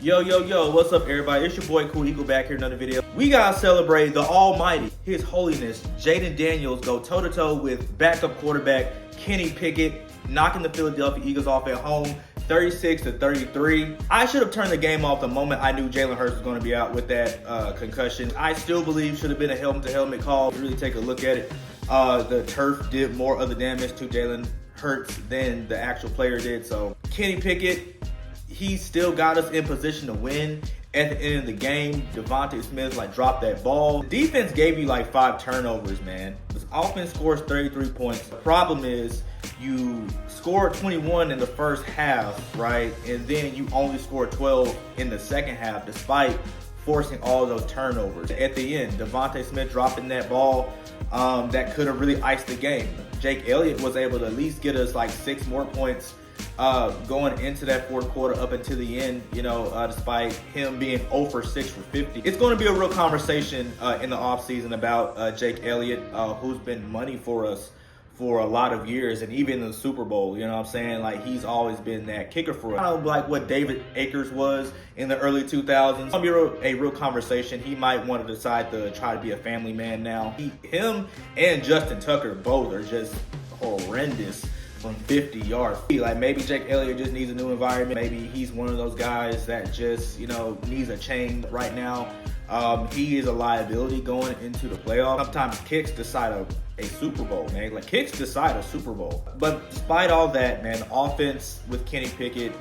Yo, what's up everybody? It's your boy Cool Eagle back here in another video. We gotta celebrate the almighty, His Holiness, Jayden Daniels go toe-to-toe with backup quarterback Kenny Pickett, knocking the Philadelphia Eagles off at home 36-33. I should have turned the game off the moment I knew Jalen Hurts was going to be out with that concussion. I still believe should have been a helmet-to-helmet call. Really take a look at it. The turf did more of the damage to Jalen Hurts than the actual player did. So Kenny Pickett, he still got us in position to win. At the end of the game, Devontae Smith dropped that ball. The defense gave you 5 turnovers, man. This offense scores 33 points. The problem is you scored 21 in the first half, right? And then you only scored 12 in the second half, despite forcing all of those turnovers. At the end, Devontae Smith dropping that ball that could have really iced the game. Jake Elliott was able to at least get us 6 more points going into that fourth quarter up until the end, despite him being 0 for 6 for 50. It's going to be a real conversation in the offseason about Jake Elliott, who's been money for us for a lot of years, and even in the Super Bowl, you know what I'm saying? He's always been that kicker for us. Kind of like what David Akers was in the early 2000s. It's going to be a real conversation. He might want to decide to try to be a family man now. Him and Justin Tucker both are just horrendous from 50 yards. Maybe Jake Elliott just needs a new environment. Maybe he's one of those guys that just, needs a change right now. He is a liability going into the playoffs. Sometimes kicks decide a Super Bowl, man. Kicks decide a Super Bowl. But despite all that, man, the offense with Kenny Pickett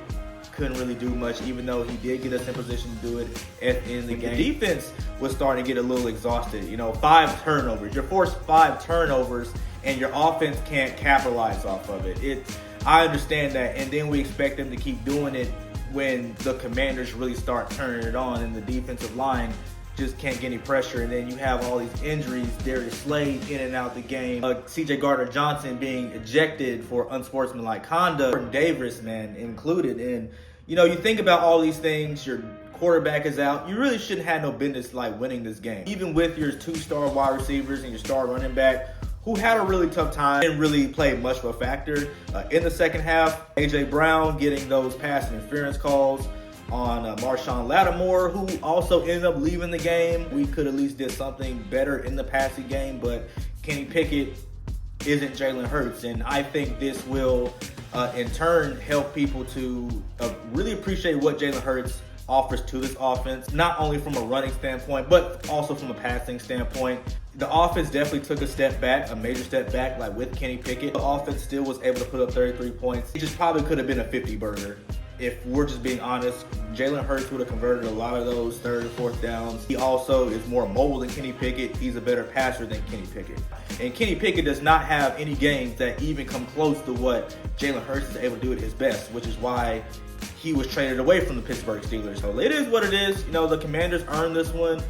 couldn't really do much, even though he did get us in position to do it at the end of the game. The defense was starting to get a little exhausted. 5 turnovers. You're forced 5 turnovers, and your offense can't capitalize off of it. I understand that, and then we expect them to keep doing it when the Commanders really start turning it on, and the defensive line just can't get any pressure, and then you have all these injuries. Darius Slade in and out the game. C.J. Gardner-Johnson being ejected for unsportsmanlike conduct. Jordan Davis, man, included. And, you think about all these things. Your quarterback is out. You really shouldn't have no business winning this game. Even with your 2-star wide receivers and your star running back, who had a really tough time, didn't really play much of a factor. In the second half, A.J. Brown getting those pass interference calls on Marshawn Lattimore, who also ended up leaving the game. We could at least did something better in the passing game, but Kenny Pickett isn't Jalen Hurts, and I think this will, in turn, help people to really appreciate what Jalen Hurts offers to this offense, not only from a running standpoint, but also from a passing standpoint. The offense definitely took a step back, a major step back, with Kenny Pickett. The offense still was able to put up 33 points. It just probably could have been a 50-burger. If we're just being honest, Jalen Hurts would have converted a lot of those 3rd and 4th downs. He also is more mobile than Kenny Pickett. He's a better passer than Kenny Pickett. And Kenny Pickett does not have any games that even come close to what Jalen Hurts is able to do at his best, which is why he was traded away from the Pittsburgh Steelers. So it is what it is. The Commanders earned this one.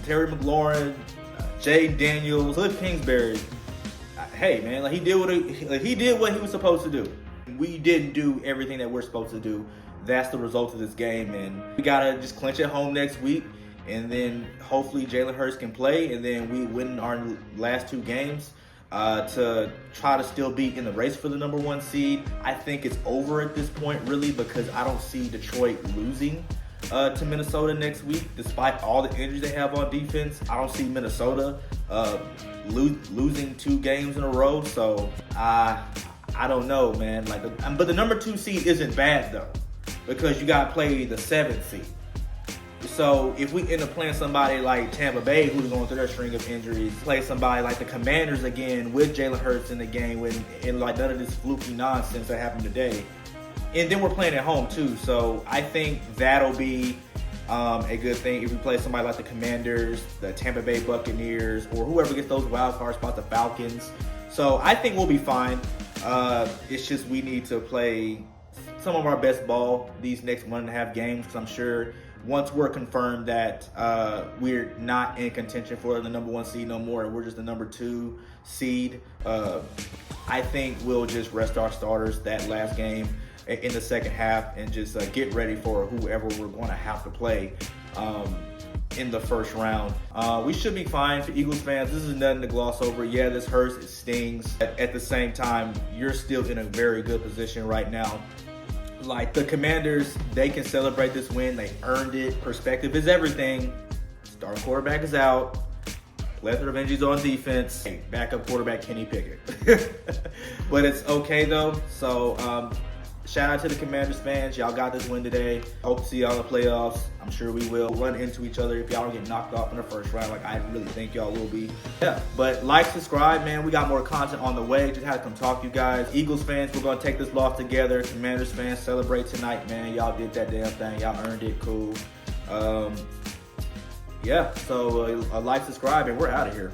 Terry McLaurin, Jayden Daniels, Cliff Kingsbury. Hey, man, he did what he was supposed to do. We didn't do everything that we're supposed to do. That's the result of this game, and we gotta just clinch at home next week, and then hopefully Jalen Hurts can play, and then we win our last 2 games to try to still be in the race for the number 1 seed. I think it's over at this point, really, because I don't see Detroit losing to Minnesota next week, despite all the injuries they have on defense. I don't see Minnesota losing 2 games in a row, so I don't know, man. But the number 2 seed isn't bad though, because you got to play the 7th seed. So if we end up playing somebody like Tampa Bay, who's going through their string of injuries, play somebody like the Commanders again with Jalen Hurts in the game, and none of this fluky nonsense that happened today, and then we're playing at home too. So I think that'll be a good thing if we play somebody like the Commanders, the Tampa Bay Buccaneers, or whoever gets those wild card spots, the Falcons. So I think we'll be fine. It's just we need to play some of our best ball these next 1.5 games, because I'm sure once we're confirmed that we're not in contention for the number 1 seed no more, and we're just the number 2 seed, I think we'll just rest our starters that last game in the second half and just get ready for whoever we're going to have to play in the first round. We should be fine. For Eagles fans, this is nothing to gloss over. Yeah, this hurts, it stings. At the same time, you're still in a very good position right now Like, the Commanders, they can celebrate this win. They earned it. Perspective is everything. Starting quarterback is out. Plethora of injuries on defense. Hey, backup quarterback Kenny Pickett. But it's okay, though. So, shout out to the Commanders fans. Y'all got this win today. Hope to see y'all in the playoffs. I'm sure we will run into each other if y'all don't get knocked off in the first round, like I really think y'all will be. Yeah, but like, subscribe, man. We got more content on the way. Just had to come talk to you guys. Eagles fans, we're going to take this loss together. Commanders fans, celebrate tonight, man. Y'all did that damn thing. Y'all earned it. Cool. Yeah, so like, subscribe, and we're out of here.